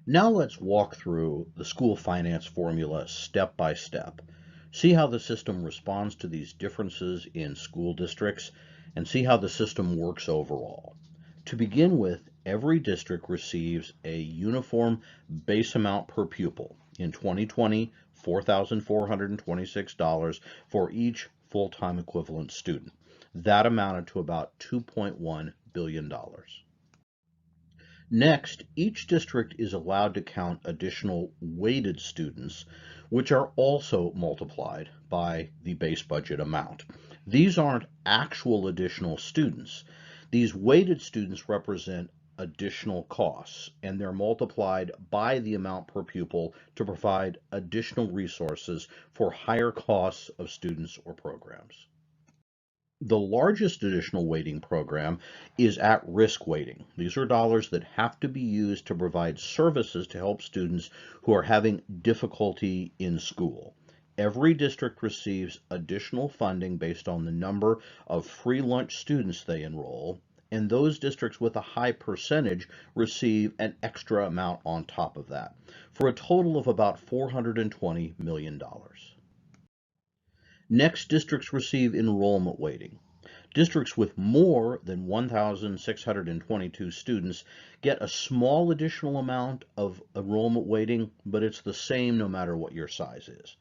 Now let's walk through the school finance formula step by step. See how the system responds to these differences in school districts and see how the system works overall. To begin with, every district receives a uniform base amount per pupil. In 2020, $4,426 for each full-time equivalent student. That amounted to about $2.1 billion. Next, each district is allowed to count additional weighted students, which are also multiplied by the base budget amount. These aren't actual additional students. These weighted students represent additional costs, and they're multiplied by the amount per pupil to provide additional resources for higher costs of students or programs. The largest additional weighting program is at-risk weighting. These are dollars that have to be used to provide services to help students who are having difficulty in school. Every district receives additional funding based on the number of free lunch students they enroll, and those districts with a high percentage receive an extra amount on top of that, for a total of about $420 million. Next, districts receive enrollment weighting. Districts with more than 1,622 students get a small additional amount of enrollment weighting, but it's the same no matter what your size is.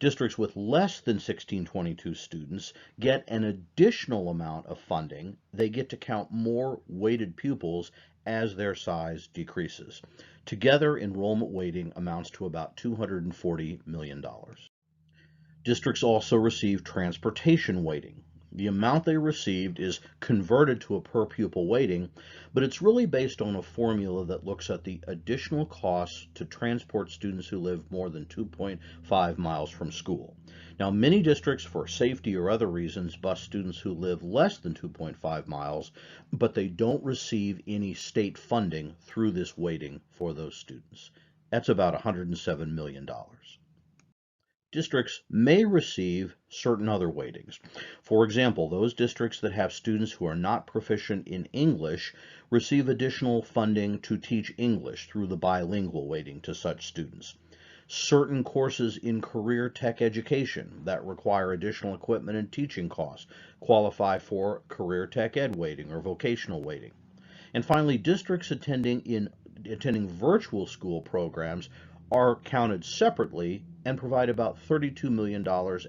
Districts with less than 1,622 students get an additional amount of funding. They get to count more weighted pupils as their size decreases. Together, enrollment weighting amounts to about $240 million. Districts also receive transportation weighting. The amount they received is converted to a per pupil weighting, but it's really based on a formula that looks at the additional costs to transport students who live more than 2.5 miles from school. Now, many districts, for safety or other reasons, bus students who live less than 2.5 miles, but they don't receive any state funding through this weighting for those students. That's about $107 million. Districts may receive certain other weightings. For example, those districts that have students who are not proficient in English receive additional funding to teach English through the bilingual weighting to such students. Certain courses in career tech education that require additional equipment and teaching costs qualify for career tech ed weighting or vocational weighting. And finally, districts attending virtual school programs are counted separately and provide about $32 million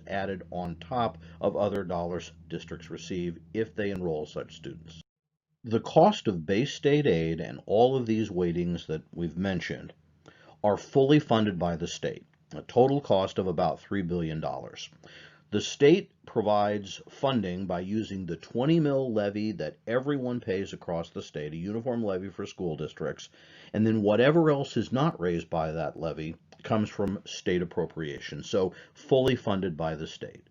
added on top of other dollars districts receive if they enroll such students. The cost of base state aid and all of these weightings that we've mentioned are fully funded by the state, a total cost of about $3 billion. The state provides funding by using the 20 mil levy that everyone pays across the state, a uniform levy for school districts, and then whatever else is not raised by that levy comes from state appropriation, so fully funded by the state.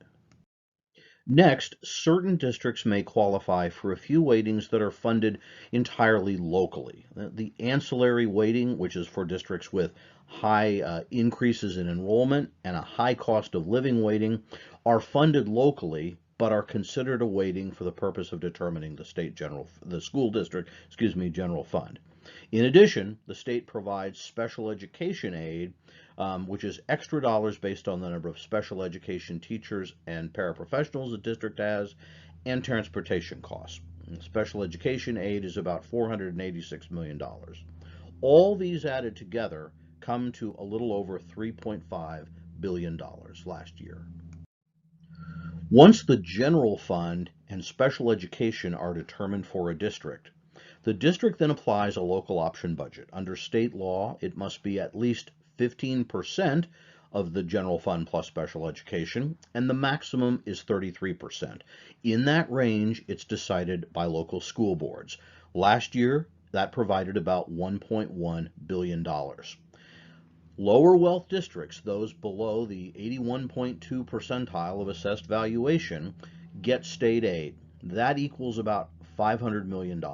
Next, certain districts may qualify for a few weightings that are funded entirely locally. The ancillary weighting, which is for districts with high increases in enrollment and a high cost of living weighting, are funded locally but are considered a weighting for the purpose of determining the school district, general fund. In addition, the state provides special education aid, which is extra dollars based on the number of special education teachers and paraprofessionals the district has, and transportation costs. Special education aid is about $486 million. All these added together come to a little over $3.5 billion last year. Once the general fund and special education are determined for a district, the district then applies a local option budget. Under state law, it must be at least 15% of the general fund plus special education, and the maximum is 33%. In that range, it's decided by local school boards. Last year, that provided about $1.1 billion. Lower wealth districts, those below the 81.2 percentile of assessed valuation, get state aid. That equals about $500 million.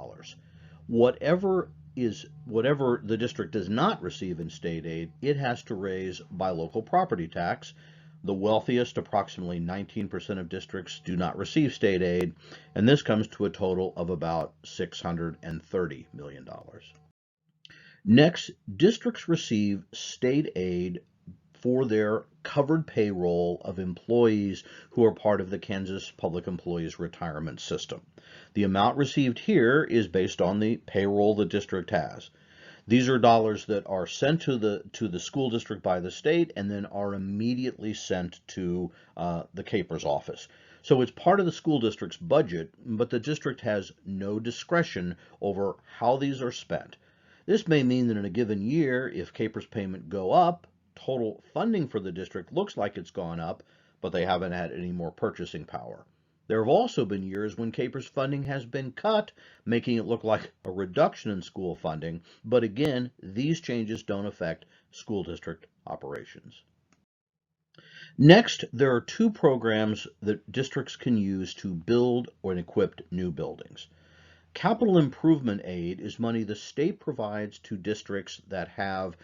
Whatever the district does not receive in state aid, it has to raise by local property tax. The wealthiest, approximately 19% of districts, do not receive state aid, and this comes to a total of about $630 million. Next, districts receive state aid for their covered payroll of employees who are part of the Kansas Public Employees Retirement System. The amount received here is based on the payroll the district has. These are dollars that are sent to the school district by the state and then are immediately sent to the CAPERS office. So it's part of the school district's budget, but the district has no discretion over how these are spent. This may mean that in a given year, if CAPERS payment go up, total funding for the district looks like it's gone up, but they haven't had any more purchasing power. There have also been years when CAPERS funding has been cut, making it look like a reduction in school funding, but again, these changes don't affect school district operations. Next, there are two programs that districts can use to build or equip new buildings. Capital improvement aid is money the state provides to districts that have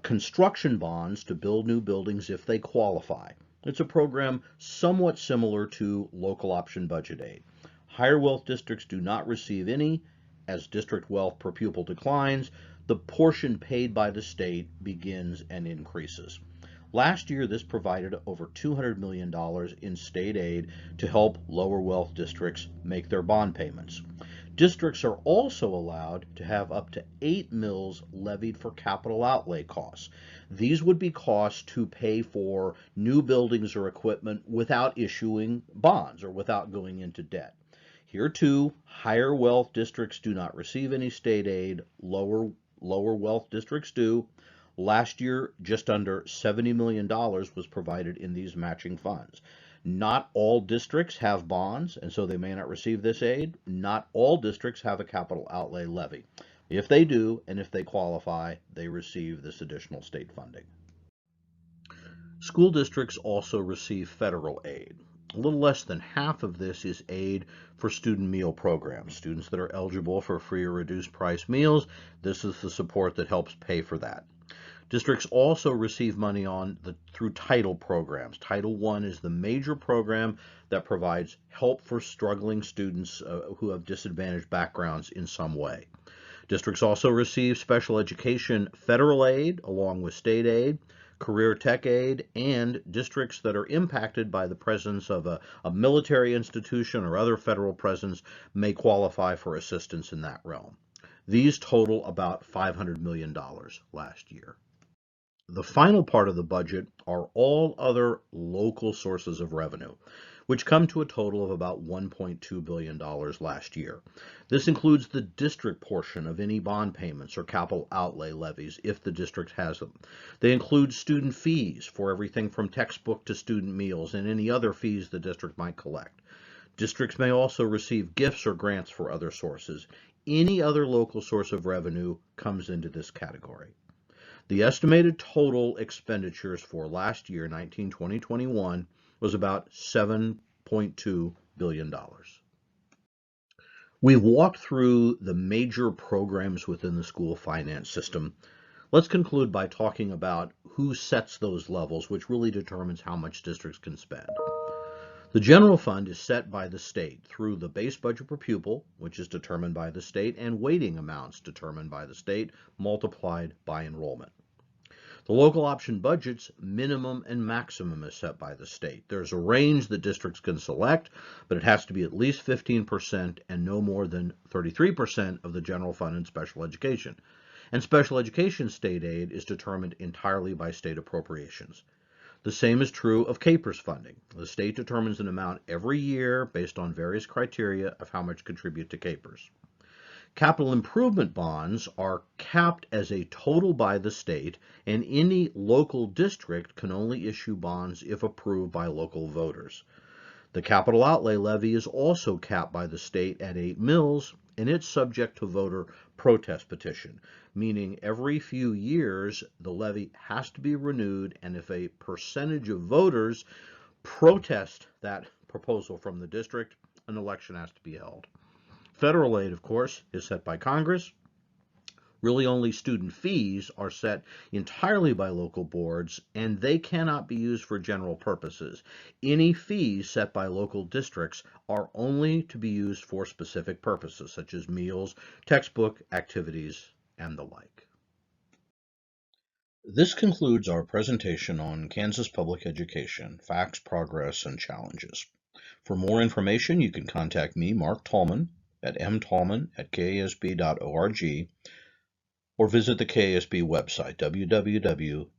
construction bonds to build new buildings if they qualify. It's a program somewhat similar to local option budget aid. Higher wealth districts do not receive any. As district wealth per pupil declines, the portion paid by the state begins and increases. Last year, this provided over $200 million in state aid to help lower wealth districts make their bond payments. Districts are also allowed to have up to 8 mills levied for capital outlay costs. These would be costs to pay for new buildings or equipment without issuing bonds or without going into debt. Here too, higher wealth districts do not receive any state aid, lower wealth districts do. Last year, just under $70 million was provided in these matching funds. Not all districts have bonds, and so they may not receive this aid. Not all districts have a capital outlay levy. If they do, and if they qualify, they receive this additional state funding. School districts also receive federal aid. A little less than half of this is aid for student meal programs. Students that are eligible for free or reduced price meals, this is the support that helps pay for that. Districts also receive money through Title programs. Title I is the major program that provides help for struggling students who have disadvantaged backgrounds in some way. Districts also receive special education federal aid along with state aid, career tech aid, and districts that are impacted by the presence of a military institution or other federal presence may qualify for assistance in that realm. These total about $500 million last year. The final part of the budget are all other local sources of revenue, which come to a total of about $1.2 billion last year. This includes the district portion of any bond payments or capital outlay levies if the district has them. They include student fees for everything from textbook to student meals and any other fees the district might collect. Districts may also receive gifts or grants for other sources. Any other local source of revenue comes into this category. The estimated total expenditures for last year, 2021, was about $7.2 billion. We've walked through the major programs within the school finance system. Let's conclude by talking about who sets those levels, which really determines how much districts can spend. The general fund is set by the state through the base budget per pupil, which is determined by the state, and weighting amounts determined by the state, multiplied by enrollment. The local option budget's minimum and maximum is set by the state. There's a range that districts can select, but it has to be at least 15% and no more than 33% of the general fund in special education. And special education state aid is determined entirely by state appropriations. The same is true of CAPERS funding. The state determines an amount every year based on various criteria of how much contribute to CAPERS. Capital improvement bonds are capped as a total by the state, and any local district can only issue bonds if approved by local voters. The capital outlay levy is also capped by the state at 8 mills, and it's subject to voter protest petition, meaning every few years the levy has to be renewed, and if a percentage of voters protest that proposal from the district, an election has to be held. Federal aid, of course, is set by Congress. Really only student fees are set entirely by local boards, and they cannot be used for general purposes. Any fees set by local districts are only to be used for specific purposes, such as meals, textbook, activities, and the like. This concludes our presentation on Kansas Public Education, Facts, Progress, and Challenges. For more information, you can contact me, Mark Tallman, at mtallman@kasb.org, or visit the KASB website, www.kasb.org.